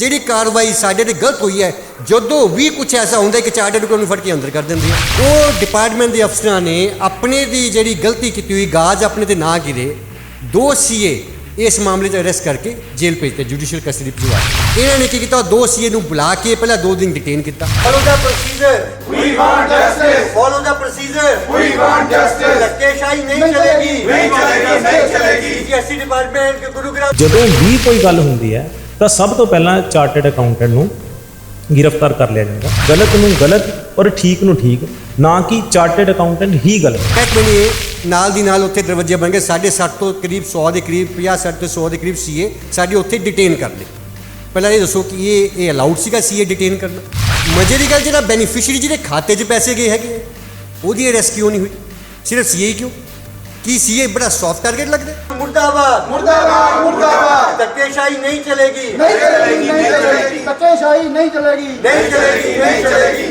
ਜਿਹੜੀ ਕਾਰਵਾਈ ਸਾਡੇ ਤੇ ਗਲਤ ਹੋਈ ਹੈ ਜਦੋਂ ਵੀ ਕੁਝ ਐਸਾ ਹੁੰਦਾ ਕਿ ਚਾਰਟਰਡ ਅਕਾਊਂਟੈਂਟ ਨੂੰ ਫੜ ਕੇ ਅੰਦਰ ਕਰ ਦਿੰਦੇ ਆ। ਉਹ ਡਿਪਾਰਟਮੈਂਟ ਦੇ ਅਫਸਰਾਂ ਨੇ ਆਪਣੇ ਦੀ ਜਿਹੜੀ ਗਲਤੀ ਕੀਤੀ ਹੋਈ ਗਾਜ ਆਪਣੇ ਤੇ ਨਾ ਗਿਰੇ, 2 ਸੀਏ ਇਸ ਮਾਮਲੇ 'ਚ ਅਰੈਸਟ ਕਰਕੇ ਜੇਲ੍ਹ ਭੇਜਤੇ, ਜੁਡੀਸ਼ੀਅਲ ਕਸਟਡੀ ਭਿਜਵਾ। ਇਹਨਾਂ ਨੇ ਕੀ ਕੀਤਾ, 2 ਸੀਏ ਨੂੰ ਬੁਲਾ ਕੇ ਪਹਿਲਾਂ 2 ਦਿਨ ਡਿਟੇਨ ਕੀਤਾ। Follow the procedure, We want justice. Follow the procedure, We want justice. ਧੱਕੇਸ਼ਾਹੀ ਨਹੀਂ ਚਲੇਗੀ, ਨਹੀਂ ਚਲੇਗੀ, ਨਹੀਂ ਚਲੇਗੀ। ਜੀਐਸਟੀ ਡਿਪਾਰਟਮੈਂਟ ਕੇ ਗੁਰੂਗ੍ਰਾਮ ਜਦੋਂ ਵੀ ਕੋਈ ਗੱਲ ਹੁੰਦੀ ਹੈ ਤਾਂ ਸਭ ਤੋਂ ਪਹਿਲਾਂ ਚਾਰਟਰਡ ਅਕਾਊਂਟੈਂਟ ਨੂੰ ਗ੍ਰਿਫਤਾਰ ਕਰ ਲਿਆ ਜਾਂਦਾ। ਗਲਤ ਨੂੰ ਗਲਤ ਔਰ ਠੀਕ ਨੂੰ ਠੀਕ, ਨਾ ਕਿ ਚਾਰਟਰਡ ਅਕਾਊਂਟੈਂਟ ਹੀ ਗਲਤ। ਇੱਕ ਮਹੀਨੇ ਨਾਲ ਦੀ ਨਾਲ ਉੱਥੇ ਦਰਵਾਜ਼ੇ ਬਣ ਗਏ। 60 ਤੋਂ ਕਰੀਬ 100 ਦੇ ਕਰੀਬ 50-60 ਤੋਂ 100 ਦੇ ਕਰੀਬ ਸੀਏ ਸਾਡੇ ਉੱਥੇ ਡਿਟੇਨ ਕਰ ਲਏ। ਪਹਿਲਾਂ ਇਹ ਦੱਸੋ ਕਿ ਇਹ ਅਲਾਉਡ ਸੀਗਾ ਸੀਏ ਡਿਟੇਨ ਕਰਨਾ? ਮਜ਼ੇ ਦੀ ਗੱਲ, ਜਿਹੜਾ ਬੈਨੀਫੀਸ਼ੀਅਰੀ ਜਿਹਦੇ ਖਾਤੇ 'ਚ ਪੈਸੇ ਗਏ ਹੈਗੇ ਉਹਦੀ ਅਰੈਸਟ ਕਿਉਂ ਨਹੀਂ ਹੋਈ? ਸਿਰਫ ਸੀਏ ਕਿਉਂ? ਕੀ ਸੀਏ ਬੜਾ ਸੌਫਟ ਟਾਰਗੇਟ ਲੱਗਦਾ? ਮੁਰਦਾਬਾਦ, मुर्दाबाद मुर्दाबाद। ਧੱਕੇਸ਼ਾਹੀ ਨਹੀਂ ਚਲੇਗੀ, नहीं चलेगी, नहीं चलेगी। ਧੱਕੇਸ਼ਾਹੀ ਨਹੀਂ ਚਲੇਗੀ, नहीं चलेगी, नहीं चलेगी।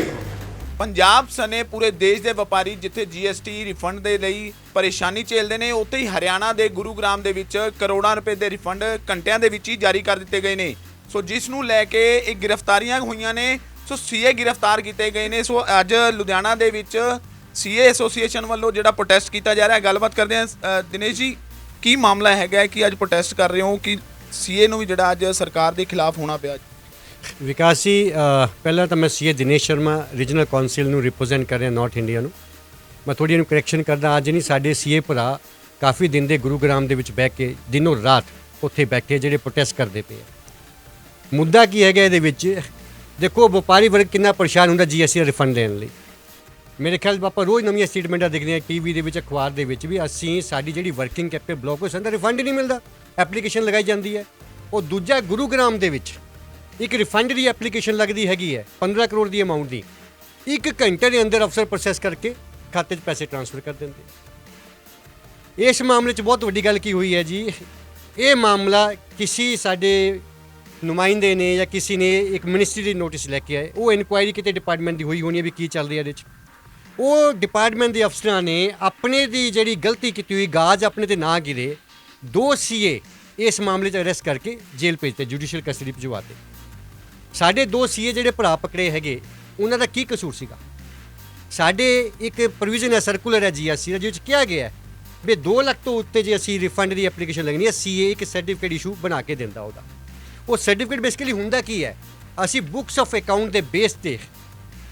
ਪੰਜਾਬ ਸਣੇ ਪੂਰੇ ਦੇਸ਼ ਦੇ ਵਪਾਰੀ ਜਿੱਥੇ ਜੀਐਸਟੀ ਰਿਫੰਡ ਦੇ ਲਈ ਪਰੇਸ਼ਾਨੀ ਝੇਲਦੇ ਨੇ, ਉੱਥੇ ਹੀ ਹਰਿਆਣਾ ਦੇ ਗੁਰੂਗ੍ਰਾਮ ਦੇ ਵਿੱਚ ਕਰੋੜਾਂ ਰੁਪਏ ਦੇ ਰਿਫੰਡ ਘੰਟਿਆਂ ਦੇ ਵਿੱਚ ਹੀ ਜਾਰੀ ਕਰ ਦਿੱਤੇ ਗਏ ਨੇ। ਸੋ ਜਿਸ ਨੂੰ ਲੈ ਕੇ ਇਹ ਗ੍ਰਿਫਤਾਰੀਆਂ ਹੋਈਆਂ ਨੇ। ਸੋ ਸੀਏ ਗ੍ਰਿਫਤਾਰ ਕੀਤੇ ਗਏ ਨੇ। ਸੋ ਅੱਜ ਲੁਧਿਆਣਾ ਦੇ ਵਿੱਚ ਸੀਏ ਐਸੋਸੀਏਸ਼ਨ ਵੱਲੋਂ ਜਿਹੜਾ ਪ੍ਰੋਟੈਸਟ ਕੀਤਾ ਜਾ ਰਿਹਾ ਹੈ, ਗੱਲਬਾਤ ਕਰਦੇ ਹਾਂ। ਦਿਨੇਸ਼ ਜੀ, ਕੀ ਮਾਮਲਾ ਹੈਗਾ ਕਿ ਅੱਜ ਪ੍ਰੋਟੈਸਟ ਕਰ ਰਹੇ ਹੋ ਕਿ ਸੀਏ ਨੂੰ ਵੀ ਜਿਹੜਾ ਅੱਜ ਸਰਕਾਰ ਦੇ ਖਿਲਾਫ ਹੋਣਾ ਪਿਆ? ਵਿਕਾਸ ਜੀ, ਪਹਿਲਾਂ ਤਾਂ ਮੈਂ CA Dinesh Sharma regional council ਨੂੰ ਰਿਪਰੈਜ਼ੈਂਟ ਕਰ ਰਿਹਾ ਨਾਰਥ ਇੰਡੀਆ ਨੂੰ। ਮੈਂ ਥੋੜ੍ਹੀ ਇਹਨੂੰ ਕਰੈਕਸ਼ਨ ਕਰਦਾ, ਅੱਜ ਨਹੀਂ ਸਾਡੇ ਸੀਏ ਭਰਾ ਕਾਫੀ ਦਿਨ ਦੇ ਗੁਰੂਗ੍ਰਾਮ ਦੇ ਵਿੱਚ ਬਹਿ ਕੇ ਦਿਨੋਂ ਰਾਤ ਉੱਥੇ ਬੈਠੇ ਜਿਹੜੇ ਪ੍ਰੋਟੈਸਟ ਕਰਦੇ ਪਏ ਆ। ਮੁੱਦਾ ਕੀ ਹੈਗਾ ਇਹਦੇ ਵਿੱਚ? ਦੇਖੋ, ਵਪਾਰੀ ਵਰਗ ਕਿੰਨਾ ਪਰੇਸ਼ਾਨ ਹੁੰਦਾ ਜੀਐਸਟੀ ਦਾ ਰਿਫੰਡ ਲੈਣ ਲਈ। ਮੇਰੇ ਖਿਆਲ ਆਪਾਂ ਰੋਜ਼ ਨਵੀਆਂ ਸਟੇਟਮੈਂਟਾਂ ਦੇਖਦੇ ਹਾਂ ਟੀਵੀ ਦੇ ਵਿੱਚ, ਅਖਬਾਰ ਦੇ ਵਿੱਚ ਵੀ, ਅਸੀਂ ਸਾਡੀ ਜਿਹੜੀ ਵਰਕਿੰਗ ਕੈਪੀਟਲ ਬਲੋਕ ਹੋਈ ਸਾਨੂੰ ਰਿਫੰਡ ਹੀ ਨਹੀਂ ਮਿਲਦਾ। ਐਪਲੀਕੇਸ਼ਨ ਲਗਾਈ ਜਾਂਦੀ ਹੈ। ਉਹ ਦੂਜਾ ਗੁਰੂਗ੍ਰਾਮ ਦੇ ਵਿੱਚ ਇੱਕ ਰਿਫੰਡ ਦੀ ਐਪਲੀਕੇਸ਼ਨ ਲੱਗਦੀ ਹੈਗੀ ਹੈ 15 ਕਰੋੜ ਦੀ ਅਮਾਊਂਟ ਦੀ। 1 ਘੰਟੇ ਦੇ ਅੰਦਰ ਅਫਸਰ ਪ੍ਰੋਸੈਸ ਕਰਕੇ ਖਾਤੇ 'ਚ ਪੈਸੇ ਟ੍ਰਾਂਸਫਰ ਕਰ ਦਿੰਦੇ। ਇਸ ਮਾਮਲੇ 'ਚ ਬਹੁਤ ਵੱਡੀ ਗੱਲ ਕੀ ਹੋਈ ਹੈ ਜੀ, ਇਹ ਮਾਮਲਾ ਕਿਸੇ ਸਾਡੇ ਨੁਮਾਇੰਦੇ ਨੇ ਜਾਂ ਕਿਸੇ ਨੇ ਇੱਕ ਮਿਨਿਸਟਰੀ ਦੀ ਨੋਟਿਸ ਲੈ ਕੇ ਆਏ। ਉਹ ਇਨਕੁਆਇਰੀ ਕਿਤੇ ਡਿਪਾਰਟਮੈਂਟ ਦੀ ਹੋਈ ਹੋਣੀ ਹੈ ਵੀ ਕੀ ਚੱਲ ਰਿਹਾ ਇਹਦੇ 'ਚ। ਉਹ ਡਿਪਾਰਟਮੈਂਟ ਦੇ ਅਫਸਰਾਂ ਨੇ ਆਪਣੇ ਦੀ ਜਿਹੜੀ ਗਲਤੀ ਕੀਤੀ ਹੋਈ ਗਾਜ ਆਪਣੇ ਤੇ ਨਾ ਗਿਰੇ, 2 ਸੀਏ ਇਸ ਮਾਮਲੇ 'ਚ ਅਰੈਸਟ ਕਰਕੇ ਜੇਲ੍ਹ ਭੇਜਤੇ, ਜੁਡੀਸ਼ੀਅਲ ਕਸਟਡੀ ਭਿਜਵਾਤੇ। ਸਾਡੇ 2 ਸੀਏ ਜਿਹੜੇ ਭਰਾ ਪਕੜੇ ਹੈਗੇ ਉਹਨਾਂ ਦਾ ਕੀ ਕਸੂਰ ਸੀਗਾ? ਸਾਡੇ ਇੱਕ ਪ੍ਰੋਵੀਜ਼ਨ ਹੈ, ਸਰਕੂਲਰ ਹੈ ਜੀਐਸਟੀ ਦਾ, ਜਿਹਦੇ 'ਚ ਕਿਹਾ ਗਿਆ ਵੀ 2 ਲੱਖ ਤੋਂ ਉੱਤੇ ਜੇ ਅਸੀਂ ਰਿਫੰਡ ਦੀ ਐਪਲੀਕੇਸ਼ਨ ਲੱਗਣੀ ਹੈ, ਸੀਏ ਇੱਕ ਸਰਟੀਫਿਕੇਟ ਇਸ਼ੂ ਬਣਾ ਕੇ ਦਿੰਦਾ ਉਹਦਾ। ਉਹ ਸਰਟੀਫਿਕੇਟ ਬੇਸਿਕਲੀ ਹੁੰਦਾ ਕੀ ਹੈ? ਅਸੀਂ ਬੁੱਕਸ ਆਫ ਅਕਾਊਂਟ ਦੇ ਬੇਸ ਤੇ,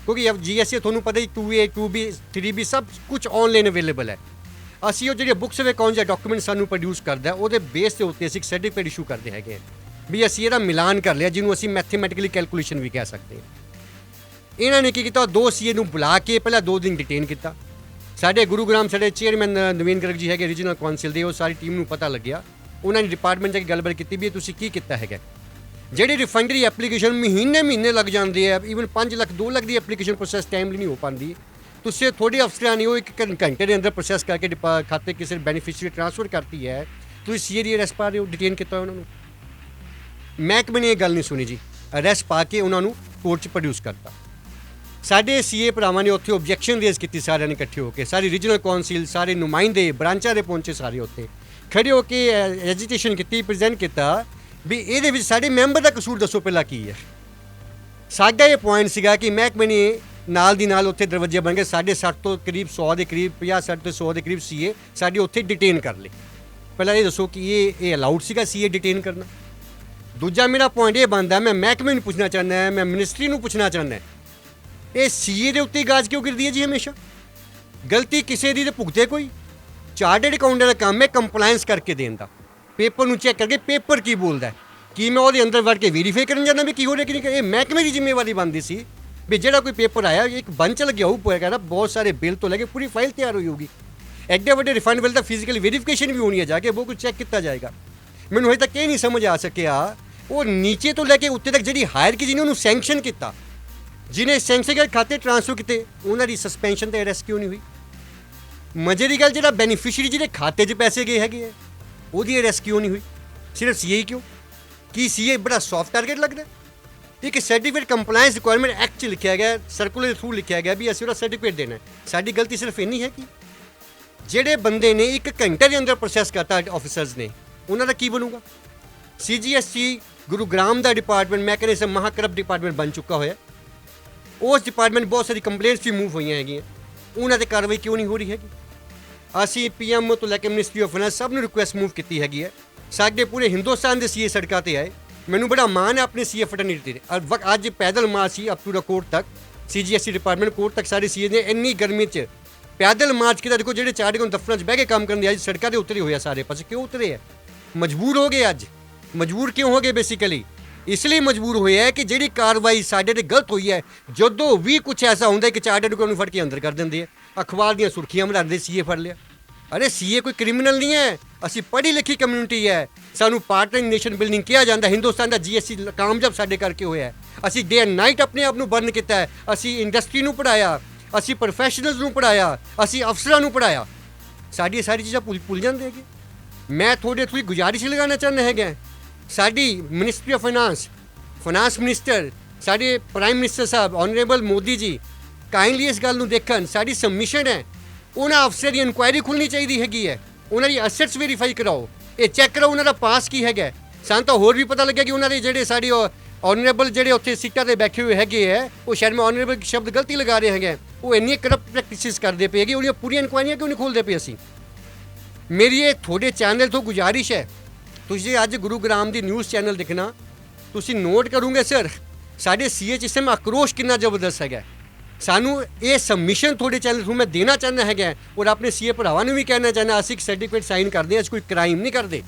ਕਿਉਂਕਿ ਜੀਐਸਟੀ ਤੁਹਾਨੂੰ ਪਤਾ ਹੀ 2A 2B 3B ਸਭ ਕੁਝ ਆਨਲਾਈਨ ਅਵੇਲੇਬਲ ਹੈ। ਅਸੀਂ ਉਹ ਜਿਹੜੇ ਬੁੱਕਸ ਆਫ ਅਕਾਊਂਟ ਜਾਂ ਡਾਕੂਮੈਂਟ ਸਾਨੂੰ ਪ੍ਰੋਡਿਊਸ ਕਰਦਾ ਉਹਦੇ ਬੇਸ ਦੇ ਉੱਤੇ ਅਸੀਂ ਇੱਕ ਸਰਟੀਫਿਕੇਟ ਇਸ਼ੂ ਕਰਦੇ ਹੈਗੇ ਵੀ ਅਸੀਂ ਇਹਦਾ ਮਿਲਾਨ ਕਰ ਲਿਆ, ਜਿਹਨੂੰ ਅਸੀਂ ਮੈਥਮੈਟਿਕਲੀ ਕੈਲਕੂਲੇਸ਼ਨ ਵੀ ਕਹਿ ਸਕਦੇ ਹਾਂ। ਇਹਨਾਂ ਨੇ ਕੀ ਕੀਤਾ, 2 ਸੀਏ ਨੂੰ ਬੁਲਾ ਕੇ ਪਹਿਲਾਂ 2 ਦਿਨ ਡਿਟੇਨ ਕੀਤਾ। ਸਾਡੇ ਗੁਰੂਗ੍ਰਾਮ ਸਾਡੇ ਚੇਅਰਮੈਨ ਨਵੀਨ ਗਰਗ ਜੀ ਹੈਗੇ ਰੀਜਨਲ ਕਾਉਂਸਲ ਦੇ, ਉਹ ਸਾਰੀ ਟੀਮ ਨੂੰ ਪਤਾ ਲੱਗਿਆ। ਉਹਨਾਂ ਨੇ ਡਿਪਾਰਟਮੈਂਟ 'ਚ ਗੱਲਬਾਤ ਕੀਤੀ ਵੀ ਤੁਸੀਂ ਕੀ ਕੀਤਾ ਹੈਗਾ। ਜਿਹੜੀ ਰਿਫੰਡ ਦੀ ਐਪਲੀਕੇਸ਼ਨ ਮਹੀਨੇ ਲੱਗ ਜਾਂਦੇ ਆ, ਈਵਨ 5 ਲੱਖ 2 ਲੱਖ ਦੀ ਐਪਲੀਕੇਸ਼ਨ ਪ੍ਰੋਸੈਸ ਟਾਈਮਲੀ ਨਹੀਂ ਹੋ ਪਾਉਂਦੀ। ਤੁਸੀਂ ਥੋੜੇ ਅਫਸਰਾਂ ਨੇ ਉਹ 1 ਘੰਟੇ ਦੇ ਅੰਦਰ ਪ੍ਰੋਸੈਸ ਕਰਕੇ ਖਾਤੇ ਕਿਸੇ ਬੈਨੀਫੀਸ਼ੀਅਰੀ ਟ੍ਰਾਂਸਫਰ ਕਰਤੀ ਹੈ। ਤੁਸੀਂ ਸੀਏ ਦੀ ਅਰੈਸਟ ਪਾ ਰਹੇ ਹੋ, ਡਿਟੇਨ ਕੀਤਾ ਉਹਨਾਂ ਨੂੰ। ਮਹਿਕਮੇ ਨੇ ਇਹ ਗੱਲ ਨਹੀਂ ਸੁਣੀ ਜੀ, ਅਰੈਸਟ ਪਾ ਕੇ ਉਹਨਾਂ ਨੂੰ ਕੋਰਟ 'ਚ ਪ੍ਰੋਡਿਊਸ ਕਰਤਾ। ਸਾਡੇ ਸੀਏ ਭਰਾਵਾਂ ਨੇ ਉੱਥੇ ਓਬਜੈਕਸ਼ਨ ਰੇਜ਼ ਕੀਤੀ, ਸਾਰਿਆਂ ਨੇ ਇਕੱਠੇ ਹੋ ਕੇ, ਸਾਰੀ ਰੀਜਨਲ ਕਾਉਂਸਲ, ਸਾਰੇ ਨੁਮਾਇੰਦੇ ਬ੍ਰਾਂਚਾਂ ਦੇ ਪਹੁੰਚੇ, ਸਾਰੇ ਉੱਥੇ ਖੜੇ ਹੋ ਕੇ ਐਜੀਟੇਸ਼ਨ ਕੀਤੀ, ਪ੍ਰੈਜ਼ੈਂਟ ਕੀਤਾ ਵੀ ਇਹਦੇ ਵਿੱਚ ਸਾਡੇ ਮੈਂਬਰ ਦਾ ਕਸੂਰ ਦੱਸੋ ਪਹਿਲਾਂ ਕੀ ਹੈ। ਸਾਡਾ ਇਹ ਪੁਆਇੰਟ ਸੀਗਾ ਕਿ ਮਹਿਕਮੇ ਨੇ ਨਾਲ ਦੀ ਨਾਲ ਉੱਥੇ ਦਰਵਾਜ਼ੇ ਬਣ ਗਏ। 60 ਤੋਂ ਕਰੀਬ 100 ਦੇ ਕਰੀਬ 50-60 ਤੋਂ 100 ਦੇ ਕਰੀਬ ਸੀਏ ਸਾਡੇ ਉੱਥੇ ਡਿਟੇਨ ਕਰ ਲਏ। ਪਹਿਲਾਂ ਇਹ ਦੱਸੋ ਕਿ ਇਹ ਅਲਾਉਡ ਸੀਗਾ ਸੀਏ ਡਿਟੇਨ ਕਰਨਾ? ਦੂਜਾ ਮੇਰਾ ਪੁਆਇੰਟ ਇਹ ਬਣਦਾ, ਮੈਂ ਮਹਿਕਮੇ ਨੂੰ ਪੁੱਛਣਾ ਚਾਹੁੰਦਾ, ਮੈਂ ਮਿਨਿਸਟਰੀ ਨੂੰ ਪੁੱਛਣਾ ਚਾਹੁੰਦਾ, ਇਹ ਸੀਏ ਦੇ ਉੱਤੇ ਗਾਜ ਕਿਉਂ ਗਿਰਦੀ ਹੈ ਜੀ ਹਮੇਸ਼ਾ? ਗਲਤੀ ਕਿਸੇ ਦੀ ਤੇ ਭੁਗਤੇ ਕੋਈ। ਚਾਰਟਰਡ ਅਕਾਊਂਟੈਂਟ ਦਾ ਕੰਮ ਹੈ ਕੰਪਲਾਇੰਸ ਕਰਕੇ ਦੇਣ ਦਾ, ਪੇਪਰ ਨੂੰ ਚੈੱਕ ਕਰਕੇ ਪੇਪਰ ਕੀ ਬੋਲਦਾ ਹੈ, ਕੀ ਮੈਂ ਉਹਦੇ ਅੰਦਰ ਵੜ ਕੇ ਵੈਰੀਫਾਈ ਕਰਨ ਜਾਂਦਾ ਵੀ ਕੀ ਹੋ ਰਿਹਾ ਕਿ ਨਹੀਂ। ਇਹ ਮਹਿਕਮੇ ਦੀ ਜ਼ਿੰਮੇਵਾਰੀ ਬਣਦੀ ਸੀ ਵੀ ਜਿਹੜਾ ਕੋਈ ਪੇਪਰ ਆਇਆ ਇੱਕ ਬੰਚ ਲੱਗਿਆ ਹੋਊ ਪਏਗਾ ਨਾ, ਬਹੁਤ ਸਾਰੇ ਬਿੱਲ ਤੋਂ ਲੈ ਕੇ ਪੂਰੀ ਫਾਈਲ ਤਿਆਰ ਹੋਈ ਹੋਊਗੀ। ਐਡੇ ਵੱਡੇ ਰਿਫੰਡ ਬਿੱਲ ਦਾ ਫਿਜ਼ੀਕਲ ਵੈਰੀਫਿਕੇਸ਼ਨ ਵੀ ਹੋਣੀ ਹੈ, ਜਾ ਕੇ ਉਹ ਕੁਝ ਚੈੱਕ ਕੀਤਾ ਜਾਏਗਾ। ਮੈਨੂੰ ਹਜੇ ਤੱਕ ਇਹ ਨਹੀਂ ਸਮਝ ਆ ਸਕਿਆ ਉਹ ਨੀਚੇ ਤੋਂ ਲੈ ਕੇ ਉੱਤੇ ਤੱਕ ਜਿਹੜੀ ਹਾਇਰ ਕੀ ਜਿਹਨੇ ਉਹਨੂੰ ਸੈਂਕਸ਼ਨ ਕੀਤਾ, ਜਿਹਨੇ ਸੈਂਕਸ਼ਨ ਕਰਕੇ ਖਾਤੇ ਟ੍ਰਾਂਸਫਰ ਕੀਤੇ, ਉਹਨਾਂ ਦੀ ਸਸਪੈਂਸ਼ਨ ਤੇ ਅਰੈਸਟ ਕਿਉਂ ਨਹੀਂ ਹੋਈ? ਮਜ਼ੇ ਦੀ ਗੱਲ, ਜਿਹੜਾ ਬੈਨੀਫੀਸ਼ੀਅਰੀ ਜਿਹਦੇ ਖਾਤੇ 'ਚ ਪੈਸੇ ਗਏ ਹੈਗੇ ਆ ਉਹਦੀ ਅਰੈਸਟ ਕਿਉਂ ਨਹੀਂ ਹੋਈ? ਸਿਰਫ ਸੀਏ ਕਿਉਂ? ਕੀ ਸੀਏ ਬੜਾ ਸੌਫਟ ਟਾਰਗੇਟ ਲੱਗਦਾ? ਇੱਕ ਸਰਟੀਫਿਕੇਟ ਕੰਪਲਾਇੰਸ ਰਿਕੁਆਇਰਮੈਂਟ ਐਕਟ 'ਚ ਲਿਖਿਆ ਗਿਆ, ਸਰਕੂਲਰ ਦੇ ਥਰੂ ਲਿਖਿਆ ਗਿਆ ਵੀ ਅਸੀਂ ਉਹਦਾ ਸਰਟੀਫਿਕੇਟ ਦੇਣਾ। ਸਾਡੀ ਗਲਤੀ ਸਿਰਫ ਇੰਨੀ ਹੈ ਕਿ ਜਿਹੜੇ ਬੰਦੇ ਨੇ 1 ਘੰਟੇ ਦੇ ਅੰਦਰ ਪ੍ਰੋਸੈਸ ਕਰਤਾ ਆਫਿਸਰਸ ਨੇ, ਉਹਨਾਂ ਦਾ ਕੀ ਬਣੂਗਾ? CGST ਗੁਰੂਗ੍ਰਾਮ ਦਾ ਡਿਪਾਰਟਮੈਂਟ ਮੈਂ ਕਹਿੰਦਾ ਇਸ ਮਹਾਕਰਪ ਡਿਪਾਰਟਮੈਂਟ ਬਣ ਚੁੱਕਾ ਹੋਇਆ। ਉਸ ਡਿਪਾਰਟਮੈਂਟ ਬਹੁਤ ਸਾਰੀ ਕੰਪਲੇਂਟਸ ਵੀ ਮੂਵ ਹੋਈਆਂ ਹੈਗੀਆਂ, ਉਹਨਾਂ 'ਤੇ ਕਾਰਵਾਈ ਕਿਉਂ ਨਹੀਂ ਹੋ ਰਹੀ ਹੈਗੀ? ਅਸੀਂ PM ਤੋਂ ਲੈ ਕੇ ਮਿਨਿਸਟਰੀ ਆਫ ਫਾਈਨੈਂਸ ਸਭ ਨੂੰ ਰਿਕੁਐਸਟ ਮੂਵ ਕੀਤੀ ਹੈਗੀ ਹੈ। ਸਾਡੇ ਪੂਰੇ ਹਿੰਦੁਸਤਾਨ ਦੇ ਸੀਏ ਸੜਕਾਂ 'ਤੇ ਆਏ। ਮੈਨੂੰ ਬੜਾ ਮਾਣ ਹੈ ਆਪਣੇ ਸੀਏ ਫਟਰਨਿਟੀ 'ਤੇ। ਅੱਜ ਪੈਦਲ ਮਾਰਚ ਸੀ ਅਪ ਟੂ ਦਾ ਕੋਰਟ ਤੱਕ, CGST ਡਿਪਾਰਟਮੈਂਟ ਕੋਰਟ ਤੱਕ ਸਾਰੇ ਸੀਏ ਨੇ ਇੰਨੀ ਗਰਮੀ 'ਚ ਪੈਦਲ ਮਾਰਚ ਕੀਤਾ। ਦੇਖੋ ਜਿਹੜੇ ਚਾਰ ਦਿਨ ਦਫ਼ਤਰਾਂ 'ਚ ਬਹਿ ਕੇ ਕੰਮ ਕਰਦੇ ਅੱਜ ਸੜਕਾਂ 'ਤੇ ਉਤਰੇ ਹੋਇਆ ਸਾਰੇ ਪਾਸੇ। ਕਿਉਂ ਉਤਰੇ ਹੈ? ਮਜਬੂਰ ਹੋ ਗਏ। ਅੱਜ ਮਜਬੂਰ ਕਿਉਂ ਹੋ ਗਏ? ਬੇਸਿਕਲੀ ਇਸ ਲਈ ਮਜਬੂਰ ਹੋਏ ਹੈ ਕਿ ਜਿਹੜੀ ਕਾਰਵਾਈ ਸਾਡੇ 'ਤੇ ਗਲਤ ਹੋਈ ਹੈ, ਜਦੋਂ ਵੀ ਕੁਝ ਐਸਾ ਹੁੰਦਾ ਕਿ ਚਾਰਟਰਡ ਅਕਾਊਂਟੈਂਟ ਨੂੰ ਫੜ ਕੇ ਅੰਦਰ ਕਰ ਦਿੰਦੇ ਹੈ, ਅਖਬਾਰ ਦੀਆਂ ਸੁਰਖੀਆਂ ਬਣਾਉਂਦੇ ਸੀਏ ਫੜ ਲਿਆ। ਅਰੇ ਸੀਏ ਕੋਈ ਕ੍ਰਿਮੀਨਲ ਨਹੀਂ ਹੈ, ਅਸੀਂ ਪੜ੍ਹੀ ਲਿਖੀ ਕਮਿਊਨਿਟੀ ਹੈ। ਸਾਨੂੰ ਪਾਰਟ ਇਨ ਨੇਸ਼ਨ ਬਿਲਡਿੰਗ ਕਿਹਾ ਜਾਂਦਾ। ਹਿੰਦੁਸਤਾਨ ਦਾ GST ਕਾਮਯਾਬ ਸਾਡੇ ਕਰਕੇ ਹੋਇਆ ਹੈ। ਅਸੀਂ ਡੇ ਐਂਡ ਨਾਈਟ ਆਪਣੇ ਆਪ ਨੂੰ ਬਰਨ ਕੀਤਾ ਹੈ। ਅਸੀਂ ਇੰਡਸਟਰੀ ਨੂੰ ਪੜ੍ਹਾਇਆ, ਅਸੀਂ ਪ੍ਰੋਫੈਸ਼ਨਲਸ ਨੂੰ ਪੜ੍ਹਾਇਆ, ਅਸੀਂ ਅਫਸਰਾਂ ਨੂੰ ਪੜ੍ਹਾਇਆ। ਸਾਡੀ ਸਾਰੀ ਚੀਜ਼ਾਂ ਭੁੱਲ ਜਾਂਦੇ ਹੈਗੇ। ਮੈਂ ਥੋੜੀ ਗੁਜ਼ਾਰਿਸ਼ ਲਗਾਉਣਾ ਚਾਹੁੰਦਾ ਹੈਗਾ, ਸਾਡੀ ਮਿਨਿਸਟਰੀ ਆਫ ਫਾਈਨਾਂਸ ਮਿਨਿਸਟਰ, ਸਾਡੇ ਪ੍ਰਾਈਮ ਮਿਨਿਸਟਰ ਸਾਹਿਬ ਆਨਰੇਬਲ ਮੋਦੀ ਜੀ ਕਾਈਂਡਲੀ ਇਸ ਗੱਲ ਨੂੰ ਦੇਖਣ। ਸਾਡੀ ਸਬਮਿਸ਼ਨ ਹੈ, ਉਹਨਾਂ ਅਫਸਰ ਦੀ ਇਨਕੁਆਇਰੀ ਖੁੱਲ੍ਹਣੀ ਚਾਹੀਦੀ ਹੈਗੀ ਹੈ। ਉਹਨਾਂ ਦੀ ਅਸੈਟਸ ਵੈਰੀਫਾਈ ਕਰਾਓ, ਇਹ ਚੈੱਕ ਕਰਾਓ ਉਹਨਾਂ ਦਾ ਪਾਸ ਕੀ ਹੈਗਾ। ਸਾਨੂੰ ਤਾਂ ਹੋਰ ਵੀ ਪਤਾ ਲੱਗਿਆ ਕਿ ਉਹਨਾਂ ਦੇ ਜਿਹੜੇ ਸਾਡੀ ਆਨਰੇਬਲ ਜਿਹੜੇ ਉੱਥੇ ਸੀਟਾਂ 'ਤੇ ਬੈਠੇ ਹੋਏ ਹੈਗੇ ਹੈ, ਉਹ ਸ਼ਾਇਦ ਮੈਂ ਆਨਰੇਬਲ ਸ਼ਬਦ ਗਲਤੀ ਲਗਾ ਰਹੇ ਹੈਗੇ, ਉਹ ਇੰਨੀ ਕਰਪਟ ਪ੍ਰੈਕਟਿਸਿਸ ਕਰਦੇ ਪਏ ਹੈਗੇ। ਉਹਦੀਆਂ ਪੂਰੀਆਂ ਇਨਕੁਆਇਰੀਆਂ ਕਿਉਂ ਨਹੀਂ ਖੋਲ੍ਹਦੇ ਪਏ ਅਸੀਂ? ਮੇਰੀ ਇਹ ਤੁਹਾਡੇ ਚੈਨਲ ਤੋਂ ਗੁਜ਼ਾਰਿਸ਼ ਹੈ, ਤੁਸੀਂ ਅੱਜ ਗੁਰੂਗ੍ਰਾਮ ਦੀ ਨਿਊਜ਼ ਚੈਨਲ ਦੇਖਣਾ, ਤੁਸੀਂ ਨੋਟ ਕਰੋਗੇ ਸਰ ਸਾਡੇ ਸੀਏ 'ਚ ਇਸ ਸਮੇਂ ਆਕਰੋਸ਼ ਕਿੰਨਾ ਜ਼ਬਰਦਸਤ ਹੈਗਾ। ਸਾਨੂੰ ਇਹ ਸਬਮਿਸ਼ਨ ਤੁਹਾਡੇ ਚੈਨਲ ਤੋਂ ਮੈਂ ਦੇਣਾ ਚਾਹੁੰਦਾ ਹੈਗਾ, ਔਰ ਆਪਣੇ ਸੀਏ ਭਰਾਵਾਂ ਨੂੰ ਵੀ ਕਹਿਣਾ ਚਾਹੁੰਦਾ, ਅਸੀਂ ਇੱਕ ਸਰਟੀਫਿਕੇਟ ਸਾਈਨ ਕਰਦੇ ਹਾਂ, ਅਸੀਂ ਕੋਈ ਕ੍ਰਾਈਮ ਨਹੀਂ ਕਰਦੇ।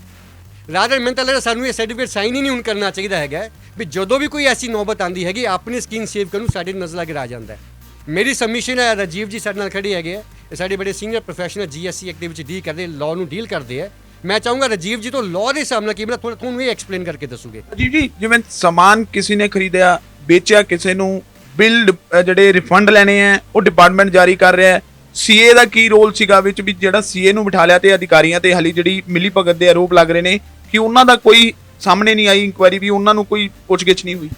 ਰਾਦਰ ਮੈਨੂੰ ਤਾਂ ਲੱਗਦਾ ਸਾਨੂੰ ਇਹ ਸਰਟੀਫਿਕੇਟ ਸਾਈਨ ਹੀ ਨਹੀਂ ਹੁਣ ਕਰਨਾ ਚਾਹੀਦਾ ਹੈਗਾ ਵੀ ਜਦੋਂ ਵੀ ਕੋਈ ਐਸੀ ਨੌਬਤ ਆਉਂਦੀ ਹੈਗੀ ਆਪਣੀ ਸਕੀਮ ਸੇਵ ਕਰਨ ਸਾਡੇ ਨਜ਼ਰ ਲੱਗ ਆ ਜਾਂਦਾ ਹੈ। ਮੇਰੀ ਸਬਮਿਸ਼ਨ ਹੈ, ਰਾਜੀਵ ਜੀ ਸਾਡੇ ਨਾਲ ਖੜੇ ਹੈਗੇ ਆ, ਇਹ ਸਾਡੇ ਬੜੇ ਸੀਨੀਅਰ ਪ੍ਰੋਫੈਸ਼ਨਲ GST ਐਕਟ ਦੇ ਵਿੱਚ ਡੀਲ ਕਰਦੇ, ਲਾਅ ਨੂੰ ਡੀਲ ਕਰਦੇ ਆ। ਮੈਂ ਚਾਹੂੰਗਾ ਰਾਜੀਵ ਜੀ ਤੋਂ ਲਾਅ ਦੇ ਸਾਹਮਣੇ ਕੀ ਬਣਾ ਥੋੜਾ ਤੁਹਾਨੂੰ ਇਹ ਐਕਸਪਲੇਨ ਕਰਕੇ ਦੱਸੋਗੇ। ਰਾਜੀਵ ਜੀ, ਜਿਵੇਂ ਸਮਾਨ ਕਿਸੇ ਨੇ ਖਰੀਦਿਆ, ਵੇਚਿਆ ਕਿਸੇ ਨੂੰ, ਬਿੱਲ ਜਿਹੜੇ ਰਿਫੰਡ ਲੈਣੇ ਆ ਉਹ ਡਿਪਾਰਟਮੈਂਟ ਜਾਰੀ ਕਰ ਰਿਹਾ ਹੈ। ਸੀਏ ਦਾ ਕੀ ਰੋਲ ਸੀਗਾ ਵਿੱਚ ਵੀ ਜਿਹੜਾ ਸੀਏ ਨੂੰ ਬਿਠਾ ਲਿਆ ਤੇ ਅਧਿਕਾਰੀਆਂ ਤੇ ਹਾਲੀ ਜਿਹੜੀ ਮਿਲੀ ਭਗਤ ਦੇ ਆਰੋਪ ਲੱਗ ਰਹੇ ਨੇ ਕਿ ਉਹਨਾਂ ਦਾ ਕੋਈ ਸਾਹਮਣੇ ਨਹੀਂ ਆਈ ਇਨਕੁਆਇਰੀ ਵੀ, ਉਹਨਾਂ ਨੂੰ ਕੋਈ ਪੁੱਛਗਿੱਛ ਨਹੀਂ ਹੋਈ?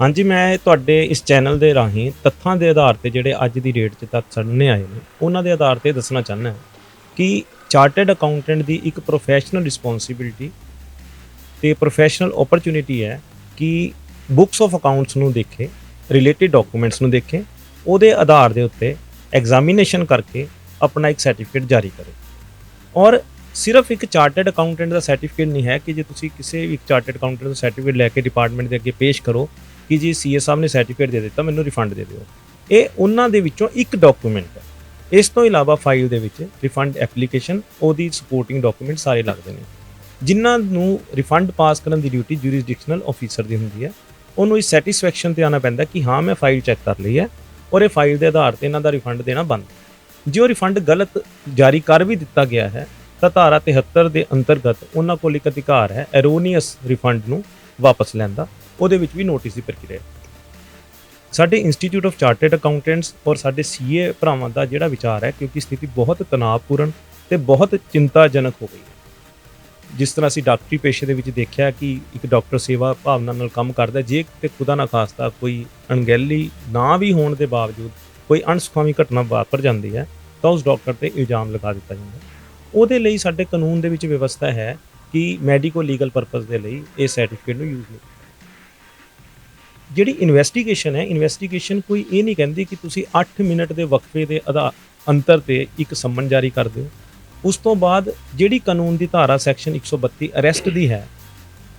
ਹਾਂਜੀ, ਮੈਂ ਤੁਹਾਡੇ ਇਸ ਚੈਨਲ ਦੇ ਰਾਹੀਂ ਤੱਥਾਂ ਦੇ ਆਧਾਰ ਤੇ ਜਿਹੜੇ ਅੱਜ ਦੀ ਡੇਟ 'ਚ ਤੱਥ ਸਾਹਮਣੇ ਆਏ ਨੇ ਉਹਨਾਂ ਦੇ ਆਧਾਰ ਤੇ ਦੱਸਣਾ ਚਾਹੁੰਦਾ ਕਿ ਚਾਰਟਰਡ ਅਕਾਊਂਟੈਂਟ ਦੀ ਇੱਕ ਪ੍ਰੋਫੈਸ਼ਨਲ ਰਿਸਪੌਂਸਿਬਿਲਿਟੀ ਤੇ ਪ੍ਰੋਫੈਸ਼ਨਲ ਓਪਰਚੁਨਿਟੀ ਹੈ ਕਿ ਬੁੱਕਸ ਆਫ ਅਕਾਊਂਟਸ ਨੂੰ ਦੇਖੇ, ਰਿਲੇਟਿਡ ਡਾਕੂਮੈਂਟਸ ਨੂੰ ਦੇਖੇ, ਉਹਦੇ ਆਧਾਰ ਦੇ ਉੱਤੇ ਐਗਜ਼ਾਮੀਨੇਸ਼ਨ ਕਰਕੇ ਆਪਣਾ ਇੱਕ ਸਰਟੀਫਿਕੇਟ ਜਾਰੀ ਕਰੇ। ਔਰ ਸਿਰਫ ਇੱਕ ਚਾਰਟਰਡ ਅਕਾਊਂਟੈਂਟ ਦਾ ਸਰਟੀਫਿਕੇਟ ਨਹੀਂ ਹੈ ਕਿ ਜੇ ਤੁਸੀਂ ਕਿਸੇ ਵੀ ਚਾਰਟਰਡ ਅਕਾਊਂਟੈਂਟ ਦਾ ਸਰਟੀਫਿਕੇਟ ਲੈ ਕੇ ਡਿਪਾਰਟਮੈਂਟ ਦੇ ਅੱਗੇ ਪੇਸ਼ ਕਰੋ ਕਿ ਜੀ ਸੀਏ ਸਾਹਿਬ ਨੇ ਸਰਟੀਫਿਕੇਟ ਦੇ ਦਿੱਤਾ, ਮੈਨੂੰ ਰਿਫੰਡ ਦੇ ਦਿਓ। ਇਹ ਉਹਨਾਂ ਦੇ ਵਿੱਚੋਂ ਇੱਕ ਡਾਕੂਮੈਂਟ ਹੈ। ਇਸ ਤੋਂ ਇਲਾਵਾ ਫਾਈਲ ਦੇ ਵਿੱਚ ਰਿਫੰਡ ਐਪਲੀਕੇਸ਼ਨ, ਉਹਦੀ ਸਪੋਰਟਿੰਗ ਡਾਕੂਮੈਂਟ ਸਾਰੇ ਲੱਗਦੇ ਨੇ। ਜਿਨ੍ਹਾਂ ਨੂੰ ਰਿਫੰਡ ਪਾਸ ਕਰਨ ਦੀ ਡਿਊਟੀ ਜੁਰਿਸਡਿਕਸ਼ਨਲ ਆਫੀਸਰ ਦੀ ਹੁੰਦੀ ਹੈ, ਉਹਨੂੰ ਇਸ ਸੈਟੀਸਫੈਕਸ਼ਨ ਤੇ ਆਉਣਾ ਪੈਂਦਾ ਕਿ ਹਾਂ ਮੈਂ ਫਾਈਲ ਚੈੱਕ ਕਰ ਲਈ ਹੈ ਔਰ ਇਹ ਫਾਈਲ ਦੇ ਆਧਾਰ ਤੇ ਇਹਨਾਂ ਦਾ ਰਿਫੰਡ ਦੇਣਾ ਬੰਦ। ਜੇ ਉਹ ਰਿਫੰਡ ਗਲਤ ਜਾਰੀ ਕਰ ਵੀ ਦਿੱਤਾ ਗਿਆ ਹੈ ਤਾਂ ਧਾਰਾ 73 ਦੇ ਅੰਤਰਗਤ ਉਹਨਾਂ ਕੋਲ ਇੱਕ ਅਧਿਕਾਰ ਹੈ ਐਰੋਨੀਅਸ ਰਿਫੰਡ ਨੂੰ ਵਾਪਸ ਲੈਣ ਦਾ, ਉਹਦੇ ਵਿੱਚ ਵੀ ਨੋਟਿਸ ਦੀ ਪ੍ਰਕਿਰਿਆ। ਸਾਡੇ ਇੰਸਟੀਚਿਊਟ ਆਫ ਚਾਰਟਰਡ ਅਕਾਊਂਟੈਂਟਸ ਔਰ ਸਾਡੇ ਸੀਏ ਭਰਾਵਾਂ ਦਾ ਜਿਹੜਾ ਵਿਚਾਰ ਹੈ, ਕਿਉਂਕਿ ਸਥਿਤੀ ਬਹੁਤ ਤਣਾਅਪੂਰਨ ਤੇ ਬਹੁਤ ਚਿੰਤਾਜਨਕ ਹੋ ਗਈ ਹੈ। ਜਿਸ ਤਰ੍ਹਾਂ ਅਸੀਂ ਡਾਕਟਰੀ ਪੇਸ਼ੇ ਦੇ ਵਿੱਚ ਦੇਖਿਆ ਕਿ ਇੱਕ ਡਾਕਟਰ ਸੇਵਾ ਭਾਵਨਾ ਨਾਲ ਕੰਮ ਕਰਦਾ, ਜੇ ਤੇ ਖੁਦਾ ਨਾ ਖਾਸਤਾ ਕੋਈ ਅਣਗਹਿਲੀ ਨਾ ਵੀ ਹੋਣ ਦੇ ਬਾਵਜੂਦ ਕੋਈ ਅਣਸੁਖਾਵੀ ਘਟਨਾ ਵਾਪਰ ਜਾਂਦੀ ਹੈ ਤਾਂ ਉਸ ਡਾਕਟਰ ਤੇ ਇਲਜ਼ਾਮ ਲਗਾ ਦਿੱਤਾ ਜਾਂਦਾ। ਉਹਦੇ ਲਈ ਸਾਡੇ ਕਾਨੂੰਨ ਦੇ ਵਿੱਚ ਵਿਵਸਥਾ ਹੈ ਕਿ ਮੈਡੀਕੋ ਲੀਗਲ ਪਰਪਸ ਦੇ ਲਈ ਇਹ ਸਰਟੀਫਿਕੇਟ ਨੂੰ ਯੂਜ਼ ਨਹੀਂ। ਜਿਹੜੀ ਇਨਵੈਸਟੀਗੇਸ਼ਨ ਹੈ, ਇਨਵੈਸਟੀਗੇਸ਼ਨ ਕੋਈ ਇਹ ਨਹੀਂ ਕਹਿੰਦੀ ਕਿ ਤੁਸੀਂ 8 ਮਿੰਟ ਦੇ ਵਕਫੇ ਦੇ ਅੰਤਰ ਤੇ ਇੱਕ ਸੰਮਨ ਜਾਰੀ ਕਰ ਦਿਓ। ਉਸ ਤੋਂ ਬਾਅਦ ਜਿਹੜੀ ਕਾਨੂੰਨ ਦੀ ਧਾਰਾ ਸੈਕਸ਼ਨ 132 ਅਰੈਸਟ ਦੀ ਹੈ,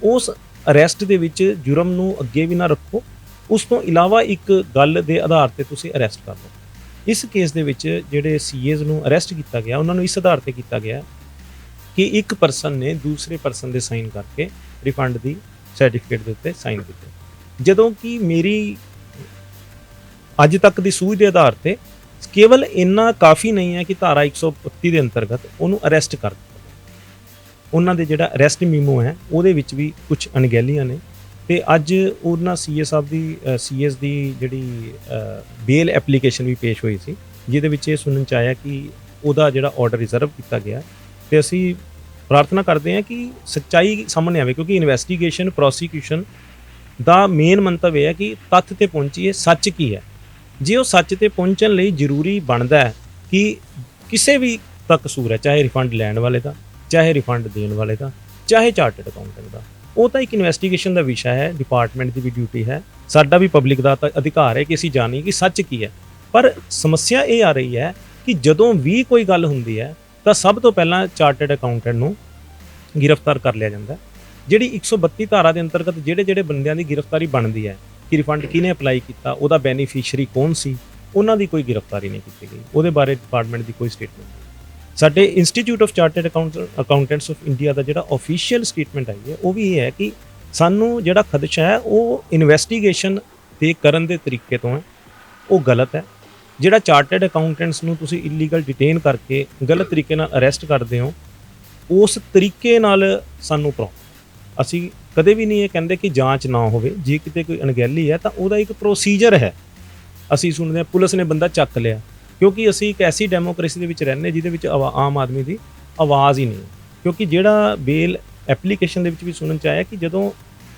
ਉਸ ਅਰੈਸਟ ਦੇ ਵਿੱਚ ਜੁਰਮ ਨੂੰ ਅੱਗੇ ਵੀ ਨਾ ਰੱਖੋ, ਉਸ ਤੋਂ ਇਲਾਵਾ ਇੱਕ ਗੱਲ ਦੇ ਆਧਾਰ ਤੇ ਤੁਸੀਂ ਅਰੈਸਟ ਕਰ ਲਓ। ਇਸ ਕੇਸ ਦੇ ਵਿੱਚ ਜਿਹੜੇ ਸੀਏਜ਼ ਨੂੰ ਅਰੈਸਟ ਕੀਤਾ ਗਿਆ, ਉਹਨਾਂ ਨੂੰ ਇਸ ਆਧਾਰ ਤੇ ਕੀਤਾ ਗਿਆ ਕਿ ਇੱਕ ਪਰਸਨ ਨੇ ਦੂਸਰੇ ਪਰਸਨ ਦੇ ਸਾਈਨ ਕਰਕੇ ਰਿਫੰਡ ਦੀ ਸਰਟੀਫਿਕੇਟ ਦੇ ਉੱਤੇ ਸਾਈਨ ਕੀਤੇ, ਜਦੋਂ ਕਿ ਮੇਰੀ ਅੱਜ ਤੱਕ ਦੀ ਸੂਝ ਦੇ ਆਧਾਰ ਤੇ ਕੇਵਲ ਇੰਨਾ ਕਾਫੀ ਨਹੀਂ ਹੈ ਕਿ ਧਾਰਾ 132 ਦੇ ਅੰਤਰਗਤ ਉਹਨੂੰ ਅਰੈਸਟ ਕਰ ਦਿੱਤਾ। ਉਹਨਾਂ ਦੇ ਜਿਹੜਾ ਅਰੈਸਟ ਮੀਮੋ ਹੈ ਉਹਦੇ ਵਿੱਚ ਵੀ ਕੁਝ ਅਣਗਹਿਲੀਆਂ ਨੇ ਤੇ ਅੱਜ ਉਹਨਾਂ ਸੀਐਸ ਦੀ ਜਿਹੜੀ ਬੇਲ ਐਪਲੀਕੇਸ਼ਨ ਵੀ ਪੇਸ਼ ਹੋਈ ਸੀ, ਜਿਹਦੇ ਵਿੱਚ ਇਹ ਸੁਣਨ ਚ ਆਇਆ ਕਿ ਉਹਦਾ ਜਿਹੜਾ ਆਰਡਰ ਰਿਜ਼ਰਵ ਕੀਤਾ ਗਿਆ ਤੇ ਅਸੀਂ ਪ੍ਰਾਰਥਨਾ ਕਰਦੇ ਹਾਂ ਕਿ ਸੱਚਾਈ ਸਾਹਮਣੇ ਆਵੇ, ਕਿਉਂਕਿ ਇਨਵੈਸਟੀਗੇਸ਼ਨ ਪ੍ਰੋਸੀਕਿਊਸ਼ਨ ਦਾ ਮੇਨ ਮੰਤਵ ਇਹ ਹੈ ਕਿ ਤੱਥ ਤੇ ਪਹੁੰਚੀਏ, ਸੱਚ ਕੀ ਹੈ। ਜੇ ਉਹ ਸੱਚ ਤੇ ਪਹੁੰਚਣ ਲਈ ਜ਼ਰੂਰੀ ਬਣਦਾ ਹੈ ਕਿ ਕਿਸੇ ਵੀ ਦਾ ਕਸੂਰ ਹੈ, ਚਾਹੇ ਰਿਫੰਡ ਲੈਣ ਵਾਲੇ ਦਾ, ਚਾਹੇ ਰਿਫੰਡ ਦੇਣ ਵਾਲੇ ਦਾ, ਚਾਹੇ ਚਾਰਟਰਡ ਅਕਾਊਂਟੈਂਟ ਦਾ, ਉਹ ਤਾਂ ਇੱਕ ਇਨਵੈਸਟੀਗੇਸ਼ਨ ਦਾ ਵਿਸ਼ਾ ਹੈ, ਡਿਪਾਰਟਮੈਂਟ ਦੀ ਵੀ ਡਿਊਟੀ ਹੈ, ਸਾਡਾ ਵੀ ਪਬਲਿਕ ਦਾ ਤਾਂ ਅਧਿਕਾਰ ਹੈ ਕਿ ਅਸੀਂ ਜਾਣੀਏ ਕਿ ਸੱਚ ਕੀ ਹੈ। ਪਰ ਸਮੱਸਿਆ ਇਹ ਆ ਰਹੀ ਹੈ ਕਿ ਜਦੋਂ ਵੀ ਕੋਈ ਗੱਲ ਹੁੰਦੀ ਹੈ ਤਾਂ ਸਭ ਤੋਂ ਪਹਿਲਾਂ ਚਾਰਟਰਡ ਅਕਾਊਂਟੈਂਟ ਨੂੰ ਗ੍ਰਿਫਤਾਰ ਕਰ ਲਿਆ ਜਾਂਦਾ ਹੈ। ਜਿਹੜੀ 132 ਧਾਰਾ ਦੇ ਅੰਤਰਗਤ ਜਿਹੜੇ ਬੰਦਿਆਂ ਦੀ ਗ੍ਰਿਫਤਾਰੀ ਬਣਦੀ ਹੈ ਕਿ ਰਿਫੰਡ ਕਿਹਨੇ ਅਪਲਾਈ ਕੀਤਾ, ਉਹਦਾ ਬੈਨੀਫੀਸ਼ੀਅਰੀ ਕੌਣ ਸੀ, ਉਹਨਾਂ ਦੀ ਕੋਈ ਗ੍ਰਿਫਤਾਰੀ ਨਹੀਂ ਕੀਤੀ ਗਈ, ਉਹਦੇ ਬਾਰੇ ਡਿਪਾਰਟਮੈਂਟ ਦੀ ਕੋਈ ਸਟੇਟਮੈਂਟ ਨਹੀਂ। ਸਾਡੇ institute of chartered accountants of India ਦਾ ਜਿਹੜਾ ਆਫੀਸ਼ੀਅਲ ਸਟੇਟਮੈਂਟ ਆਈ ਹੈ ਉਹ ਵੀ ਇਹ ਹੈ ਕਿ ਸਾਨੂੰ ਜਿਹੜਾ ਖਦਸ਼ਾ ਹੈ ਉਹ ਇਨਵੈਸਟੀਗੇਸ਼ਨ ਦੇ ਕਰਨ ਦੇ ਤਰੀਕੇ ਤੋਂ ਹੈ, ਉਹ ਗਲਤ ਹੈ। ਜਿਹੜਾ ਚਾਰਟਰਡ ਅਕਾਊਂਟੈਂਟਸ ਨੂੰ ਤੁਸੀਂ ਇਲੀਗਲ ਡਿਟੇਨ ਕਰਕੇ ਗਲਤ ਤਰੀਕੇ ਨਾਲ ਅਰੈਸਟ ਕਰਦੇ ਹੋ, ਉਸ ਤਰੀਕੇ ਨਾਲ ਸਾਨੂੰ ਅਸੀਂ ਕਦੇ ਵੀ ਨਹੀਂ ਇਹ ਕਹਿੰਦੇ ਕਿ ਜਾਂਚ ਨਾ ਹੋਵੇ। ਜੇ ਕਿਤੇ ਕੋਈ ਅਣਗਹਿਲੀ ਹੈ ਤਾਂ ਉਹਦਾ ਇੱਕ ਪ੍ਰੋਸੀਜਰ ਹੈ। ਅਸੀਂ ਸੁਣਦੇ ਹਾਂ ਪੁਲਿਸ ਨੇ ਬੰਦਾ ਚੱਕ ਲਿਆ, ਕਿਉਂਕਿ ਅਸੀਂ ਇੱਕ ਐਸੀ ਡੈਮੋਕ੍ਰੇਸੀ ਦੇ ਵਿੱਚ ਰਹਿੰਦੇ ਜਿਹਦੇ ਵਿੱਚ ਆਮ ਆਦਮੀ ਦੀ ਆਵਾਜ਼ ਹੀ ਨਹੀਂ ਹੈ। ਕਿਉਂਕਿ ਜਿਹੜਾ ਬੇਲ ਐਪਲੀਕੇਸ਼ਨ ਦੇ ਵਿੱਚ ਵੀ ਸੁਣਨ ਚ ਆਇਆ ਕਿ ਜਦੋਂ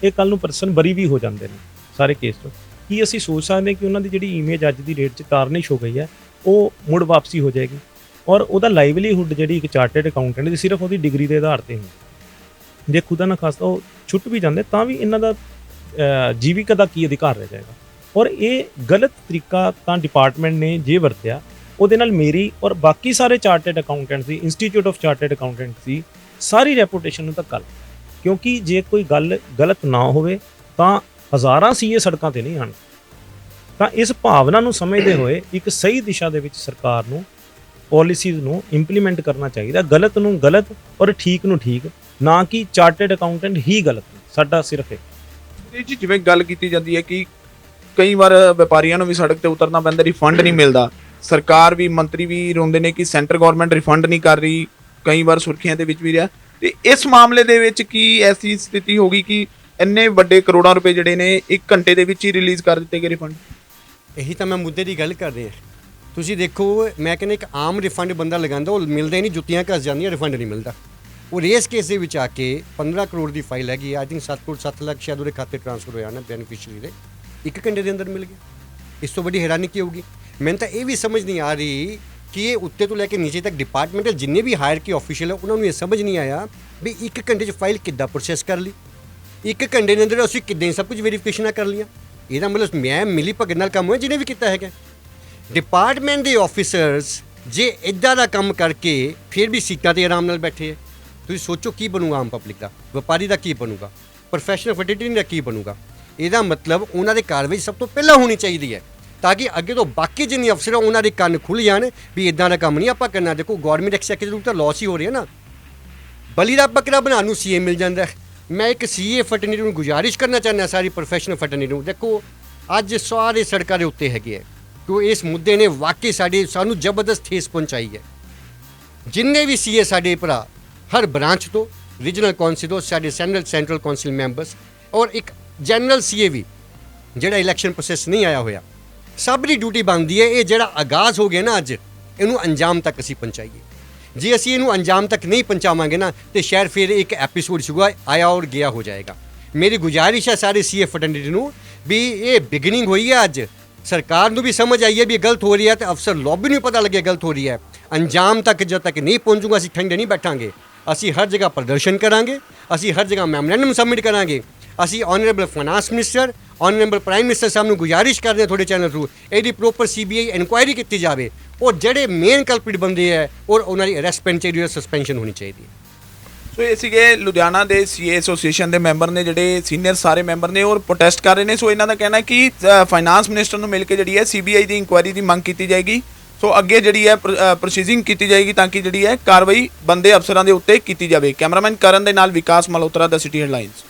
ਇਹ ਕੱਲ ਨੂੰ ਪਰਸਨ ਬਰੀ ਵੀ ਹੋ ਜਾਂਦੇ ਨੇ ਸਾਰੇ ਕੇਸ ਤੋਂ, ਕੀ ਅਸੀਂ ਸੋਚ ਸਕਦੇ ਹਾਂ ਕਿ ਉਹਨਾਂ ਦੀ ਜਿਹੜੀ ਇਮੇਜ ਅੱਜ ਦੀ ਡੇਟ 'ਚ ਤਾਰਨਿਸ਼ ਹੋ ਗਈ ਹੈ ਉਹ ਮੁੜ ਵਾਪਸੀ ਹੋ ਜਾਏਗੀ, ਔਰ ਉਹਦਾ ਲਾਈਵਲੀਹੁੱਡ ਜਿਹੜੀ ਇੱਕ ਚਾਰਟਰਡ ਅਕਾਊਂਟੈਂਟ ਦੀ ਸਿਰਫ ਉਹਦੀ ਡਿਗਰੀ ਦੇ ਆਧਾਰ ਤੇ ਹੁੰਦੀ। ਜੇ ਖੁਦਾ ਨਾ ਖਾਸਤਾ ਉਹ ਛੁੱਟ ਵੀ ਜਾਂਦੇ ਤਾਂ ਵੀ ਇਹਨਾਂ ਦਾ ਜੀਵਿਕਾ ਦਾ ਕੀ ਅਧਿਕਾਰ ਰਹਿ ਜਾਏਗਾ। ਔਰ ਇਹ ਗਲਤ ਤਰੀਕਾ ਤਾਂ ਡਿਪਾਰਟਮੈਂਟ ਨੇ ਜੇ ਵਰਤਿਆ, ਉਹਦੇ ਨਾਲ ਮੇਰੀ ਔਰ ਬਾਕੀ ਸਾਰੇ chartered accountants the, institute of chartered accountants the sorry reputation ਨੂੰ ਧੱਕਾ ਲੱਗਾ। ਕਿਉਂਕਿ ਜੇ ਕੋਈ ਗੱਲ ਗਲਤ ਨਾ ਹੋਵੇ ਤਾਂ ਹਜ਼ਾਰਾਂ ਸੀਏ ਸੜਕਾਂ ਤੇ ਨਹੀਂ ਆਣ। ਤਾਂ ਇਸ ਭਾਵਨਾ ਨੂੰ ਸਮਝਦੇ ਹੋਏ ਇੱਕ ਸਹੀ ਦਿਸ਼ਾ ਦੇ ਵਿੱਚ ਸਰਕਾਰ ਨੂੰ ਪਾਲਿਸੀਜ਼ ਨੂੰ ਇੰਪਲੀਮੈਂਟ ਕਰਨਾ ਚਾਹੀਦਾ। ਗਲਤ ਨੂੰ ਗਲਤ ਔਰ ਠੀਕ ਨੂੰ ਠੀਕ, ਨਾ ਕਿ ਚਾਰਟਰਡ ਅਕਾਊਂਟੈਂਟ ਹੀ ਗਲਤ। ਸਾਡਾ ਸਿਰਫ ਇਹ ਜੀ ਜਿਵੇਂ ਗੱਲ ਕੀਤੀ ਜਾਂਦੀ ਹੈ ਕਿ ਕਈ ਵਾਰ ਵਪਾਰੀਆਂ ਨੂੰ ਵੀ ਸੜਕ ਤੇ ਉਤਰਨਾ ਪੈਂਦਾ, ਰਿਫੰਡ ਨਹੀਂ ਮਿਲਦਾ। ਸਰਕਾਰ ਵੀ, ਮੰਤਰੀ ਵੀ ਰੋਂਦੇ ਨੇ ਕਿ ਸੈਂਟਰ ਗਵਰਨਮੈਂਟ ਰਿਫੰਡ ਨਹੀਂ ਕਰ ਰਹੀ, ਕਈ ਵਾਰ ਸੁਰਖੀਆਂ ਦੇ ਵਿੱਚ ਵੀ ਰਿਹਾ। ਤੇ ਇਸ ਮਾਮਲੇ ਦੇ ਵਿੱਚ ਕੀ ਐਸੀ ਸਥਿਤੀ ਹੋ ਗਈ ਕਿ ਇੰਨੇ ਵੱਡੇ ਕਰੋੜਾਂ ਰੁਪਏ ਜਿਹੜੇ ਨੇ 1 ਘੰਟੇ ਦੇ ਵਿੱਚ ਹੀ ਰਿਲੀਜ਼ ਕਰ ਦਿੱਤੇ ਗਏ ਰਿਫੰਡ? ਇਹੀ ਤਾਂ ਮੈਂ ਮੁੱਦੇ ਦੀ ਗੱਲ ਕਰ ਰਿਹਾ। ਤੁਸੀਂ ਦੇਖੋ, ਮੈਂ ਕਹਿੰਦਾ ਇੱਕ ਆਮ ਰਿਫੰਡ ਬੰਦਾ ਲਗਾਉਂਦਾ, ਉਹ ਮਿਲਦਾ ਹੀ ਨਹੀਂ, ਜੁੱਤੀਆਂ ਘਸ ਜਾਂਦੀਆਂ, ਰਿਫੰਡ ਨਹੀਂ ਮਿਲਦਾ। ਉਹ ਰੇਸ ਕੇਸ ਦੇ ਵਿੱਚ ਆ ਕੇ 15 ਕਰੋੜ ਦੀ ਫਾਈਲ ਹੈਗੀ, ਆਈ ਥਿੰਕ 7 ਕਰੋੜ 7 ਲੱਖ ਸ਼ਾਇਦ ਉਹਦੇ ਖਾਤੇ ਟ੍ਰਾਂਸਫਰ ਹੋਇਆ ਨਾ ਬੈਨੀਫੀਸ਼ੀਅਰੀ ਦੇ, 1 ਘੰਟੇ ਦੇ ਅੰਦਰ ਮਿਲ ਗਿਆ। ਇਸ ਤੋਂ ਵੱਡੀ ਹੈਰਾਨੀ ਕੀ ਹੋਊਗੀ? ਮੈਨੂੰ ਤਾਂ ਇਹ ਵੀ ਸਮਝ ਨਹੀਂ ਆ ਰਹੀ ਕਿ ਇਹ ਉੱਤੇ ਤੋਂ ਲੈ ਕੇ ਨੀਚੇ ਤੱਕ ਡਿਪਾਰਟਮੈਂਟਲ ਜਿੰਨੇ ਵੀ ਹਾਇਰ ਕੀ ਆਫੀਸ਼ੀਅਲ ਹੈ ਉਹਨਾਂ ਨੂੰ ਇਹ ਸਮਝ ਨਹੀਂ ਆਇਆ ਵੀ 1 ਘੰਟੇ 'ਚ ਫਾਈਲ ਕਿੱਦਾਂ ਪ੍ਰੋਸੈਸ ਕਰ ਲਈ, 1 ਘੰਟੇ ਦੇ ਅੰਦਰ ਅਸੀਂ ਕਿੱਦਾਂ ਸਭ ਕੁਝ ਵੈਰੀਫਿਕੇਸ਼ਨਾਂ ਕਰ ਲਈਆਂ। ਇਹਦਾ ਮਤਲਬ ਮੈਂ ਮਿਲੀ ਭਗਤ ਨਾਲ ਕੰਮ ਹੋਇਆ ਜਿਹਨੇ ਵੀ ਕੀਤਾ ਹੈਗਾ। ਡਿਪਾਰਟਮੈਂਟ ਦੇ ਆਫੀਸਰਸ ਜੇ ਇੱਦਾਂ ਦਾ ਕੰਮ ਕਰਕੇ ਫਿਰ ਵੀ ਸੀਟਾਂ 'ਤੇ ਆਰਾਮ ਨਾਲ ਬੈਠੇ ਹੈ, ਤੁਸੀਂ ਸੋਚੋ ਕੀ ਬਣੂਗਾ ਆਮ ਪਬਲਿਕ ਦਾ, ਵਪਾਰੀ ਦਾ ਕੀ ਬਣੂਗਾ, ਪ੍ਰੋਫੈਸ਼ਨਲ ਫੈਟਰਨਿਟੀ ਦਾ ਕੀ ਬਣੂਗਾ। ਇਹਦਾ ਮਤਲਬ ਉਹਨਾਂ ਦੇ ਕਾਰਵਾਈ ਸਭ ਤੋਂ ਪਹਿਲਾਂ ਹੋਣੀ ਚਾਹੀਦੀ ਹੈ ਤਾਂ ਕਿ ਅੱਗੇ ਤੋਂ ਬਾਕੀ ਜਿੰਨੇ ਅਫਸਰ ਉਹਨਾਂ ਦੇ ਕੰਨ ਖੁੱਲ੍ਹ ਜਾਣ ਵੀ ਇਦਾਂ ਦਾ ਕੰਮ ਨਹੀਂ ਆਪਾਂ ਕਰਨਾ। ਦੇਖੋ ਗਵਰਨਮੈਂਟ ਐਕਸੈਕਿਊਟਿਵ ਤਾਂ ਲਾਸ ਹੀ ਹੋ ਰਿਹਾ ਨਾ, ਬਲੀ ਦਾ ਬੱਕਰਾ ਬਣਾਉਣ ਨੂੰ ਸੀਏ ਮਿਲ ਜਾਂਦਾ। ਮੈਂ ਇੱਕ ਸੀਏ ਫੈਟਰਨਿਟੀ ਨੂੰ ਗੁਜ਼ਾਰਿਸ਼ ਕਰਨਾ ਚਾਹੁੰਦਾ, ਸਾਰੀ ਪ੍ਰੋਫੈਸ਼ਨਲ ਫੈਟਰਨਿਟੀ ਨੂੰ, ਦੇਖੋ ਅੱਜ ਸਾਰੇ ਸੜਕਾਂ ਦੇ ਉੱਤੇ ਹੈਗੇ ਹੈ ਕਿਉਂਕਿ ਇਸ ਮੁੱਦੇ ਨੇ ਵਾਕਈ ਸਾਨੂੰ ਜ਼ਬਰਦਸਤ ਠੇਸ ਪਹੁੰਚਾਈ ਹੈ। ਜਿੰਨੇ ਵੀ ਸੀਏ ਸਾਡੇ ਭਰਾ ਹਰ ਬ੍ਰਾਂਚ ਤੋਂ, ਰੀਜਨਲ ਕੌਂਸਲ ਤੋਂ, ਸਾਡੇ ਸੈਂਟਰਲ ਕੌਂਸਲ ਮੈਂਬਰਸ ਔਰ ਇੱਕ ਜਨਰਲ ਸੀਏ ਵੀ ਜਿਹੜਾ ਇਲੈਕਸ਼ਨ ਪ੍ਰੋਸੈਸ ਨਹੀਂ ਆਇਆ ਹੋਇਆ, ਸਭ ਦੀ ਡਿਊਟੀ ਬਣਦੀ ਹੈ ਇਹ ਜਿਹੜਾ ਆਗਾਜ਼ ਹੋ ਗਿਆ ਨਾ ਅੱਜ, ਇਹਨੂੰ ਅੰਜਾਮ ਤੱਕ ਅਸੀਂ ਪਹੁੰਚਾਈਏ। ਜੇ ਅਸੀਂ ਇਹਨੂੰ ਅੰਜਾਮ ਤੱਕ ਨਹੀਂ ਪਹੁੰਚਾਵਾਂਗੇ ਨਾ ਤੇ ਸ਼ਾਇਦ ਫਿਰ ਇੱਕ ਐਪੀਸੋਡ ਸੀਗਾ ਆਇਆ ਔਰ ਗਿਆ ਹੋ ਜਾਏਗਾ। ਮੇਰੀ ਗੁਜ਼ਾਰਿਸ਼ ਹੈ ਸਾਰੇ ਸੀਏ ਫੈਟਰਨਿਟੀ ਨੂੰ ਵੀ ਇਹ ਬਿਗਨਿੰਗ ਹੋਈ ਹੈ ਅੱਜ, ਸਰਕਾਰ ਨੂੰ ਵੀ ਸਮਝ ਆਈ ਹੈ ਵੀ ਗਲਤ ਹੋ ਰਹੀ ਹੈ ਤੇ ਅਫਸਰ ਲੌਬੀ ਨੂੰ ਪਤਾ ਲੱਗਿਆ ਗਲਤ ਹੋ ਰਹੀ ਹੈ। ਅੰਜਾਮ ਤੱਕ ਜਦ ਤੱਕ ਨਹੀਂ ਪਹੁੰਚੂਗਾ ਅਸੀਂ ਠੰਡੇ ਨਹੀਂ ਬੈਠਾਂਗੇ। ਅਸੀਂ ਹਰ ਜਗ੍ਹਾ ਪ੍ਰਦਰਸ਼ਨ ਕਰਾਂਗੇ, ਅਸੀਂ ਹਰ ਜਗ੍ਹਾ ਮੈਮੋਰੈਂਡਮ ਸਬਮਿਟ ਕਰਾਂਗੇ। ਅਸੀਂ honourable finance minister, honourable prime minister ਸਾਹਿਬ ਨੂੰ ਗੁਜ਼ਾਰਿਸ਼ ਕਰਦੇ ਹਾਂ ਤੁਹਾਡੇ ਚੈਨਲ ਥਰੂ ਇਹਦੀ ਪ੍ਰੋਪਰ ਸੀਬੀਆਈ ਇਨਕੁਆਇਰੀ ਕੀਤੀ ਜਾਵੇ ਔਰ ਜਿਹੜੇ ਮੇਨ ਕਲਪਿਟ ਬੰਦੇ ਹੈ ਔਰ ਉਹਨਾਂ ਦੀ ਅਰੈਸਟ ਪੈਣੀ ਚਾਹੀਦੀ ਹੈ, ਸਸਪੈਂਸ਼ਨ ਹੋਣੀ ਚਾਹੀਦੀ ਹੈ। ਸੋ ਇਹ ਸੀਗੇ ਲੁਧਿਆਣਾ ਦੇ ਸੀਏ ਐਸੋਸੀਏਸ਼ਨ ਦੇ ਮੈਂਬਰ ਨੇ, ਜਿਹੜੇ ਸੀਨੀਅਰ ਸਾਰੇ ਮੈਂਬਰ ਨੇ ਔਰ ਪ੍ਰੋਟੈਸਟ ਕਰ ਰਹੇ ਨੇ। ਸੋ ਇਹਨਾਂ ਦਾ ਕਹਿਣਾ ਹੈ ਕਿ ਫਾਈਨਾਂਸ ਮਿਨਿਸਟਰ ਨੂੰ ਮਿਲ ਕੇ ਜਿਹੜੀ ਹੈ ਸੀਬੀਆਈ ਦੀ ਇਨਕੁਆਇਰੀ ਦੀ ਮੰਗ ਕੀਤੀ ਜਾਏਗੀ। ਸੋ ਅੱਗੇ ਜਿਹੜੀ ਹੈ ਪ੍ਰੋਸੀਜਿੰਗ ਕੀਤੀ ਜਾਏਗੀ ਤਾਂ ਕਿ ਜਿਹੜੀ ਹੈ ਕਾਰਵਾਈ ਬੰਦੇ ਅਫਸਰਾਂ ਦੇ ਉੱਤੇ ਕੀਤੀ ਜਾਵੇ। ਕੈਮਰਾਮੈਨ ਕਰਨ ਦੇ ਨਾਲ ਵਿਕਾਸ ਮਲਹੋਤਰਾ, ਦਾ ਸਿਟੀ ਹੈਡਲਾਈਨਸ।